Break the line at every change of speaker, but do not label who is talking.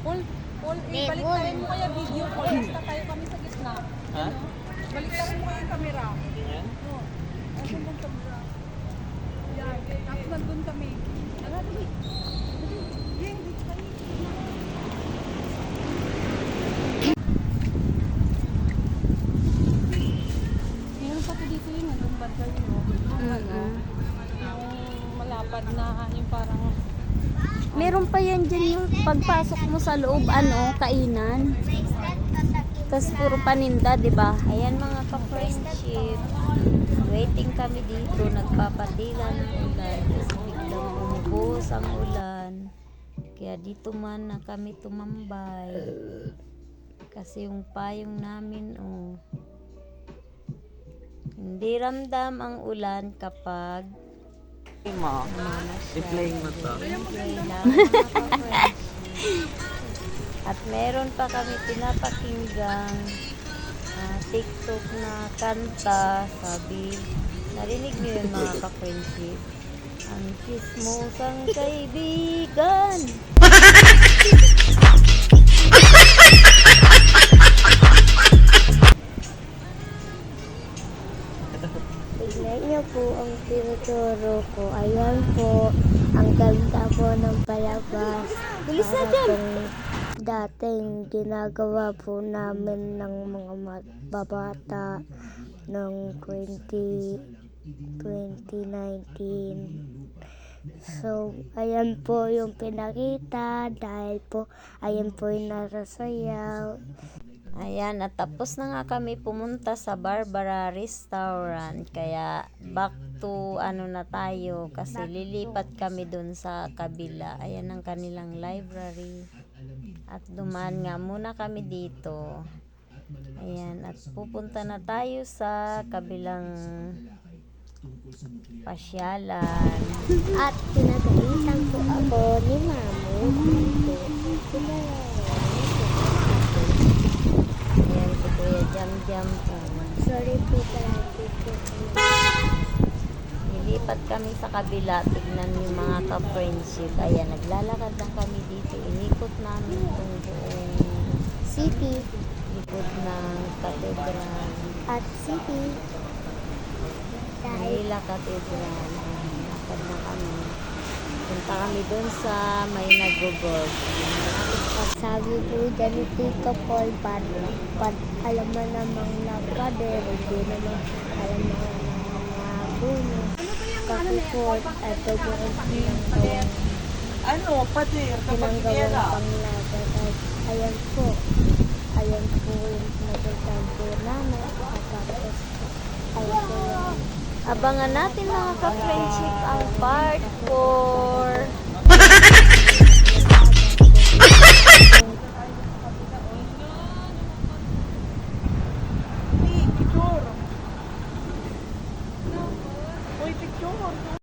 Paul, ibalik tayo mo kaya video call. Basta tayo kami sa gitna.
Ha?
Balik tayo mo kaya yung camera.
Ganyan?
Oo. Nandun ang camera. Yan. Tapos nandun kami. Dali. Yan, dito kami. Meron pa to dito yun. Nandun banda yun. Yung malapad na yung parang
Meron pa yan dyan yung pagpasok mo sa loob, kainan. Tapos puro paninda, di ba? Ayan mga ka-friendship. Waiting kami dito, nagpapatila ng ulan. Kasi biglang umubos ang ulan. Kaya dito man na kami tumambay. Kasi yung payong namin, hindi ramdam ang ulan kapag
Mo. I-playing mo to.
At meron pa kami pinapakinggang TikTok na kanta. Sabi, narinig niyo yun mga ka-friendship? Ang chismosang kaibigan. Tignan niyo po ang tinuturo ko. Ayan po, ang ganda po ng palabas. Bilis na dyan! Dating ginagawa po namin ng mga babata ng 2019. So, ayan po yung pinakita dahil po, ayan po yung nasasayaw. Ayan, at tapos na nga kami pumunta sa Barbara Restaurant. Kaya back to na tayo kasi lilipat kami dun sa kabila. Ayan ang kanilang library. At dumaan nga muna kami dito. Ayan, at pupunta na tayo sa kabilang pasyalan. At pinagalitan po ako ni Mamo. Ayan si Kuya Jam. Sorry po palagi po. Nilipat kami sa kabila. Tignan yung mga ka-friendship. Ayan, naglalakad lang kami dito. Inikot namin itong buong city. Ikot ng katedral. At city. Manila Cathedral. Lakad na kami. Punta kami dun sa may nagugod. Sabi po dyan ni Tito Paul, alam mo namang nagkader, hindi naman alam mo namang naguno. Kasi po, ay pwede rin pinanggawang panglaban. Ayan po yung nagultan po namin. Tapos, ayan po yung abangan natin mga ka-friendship ang part 4.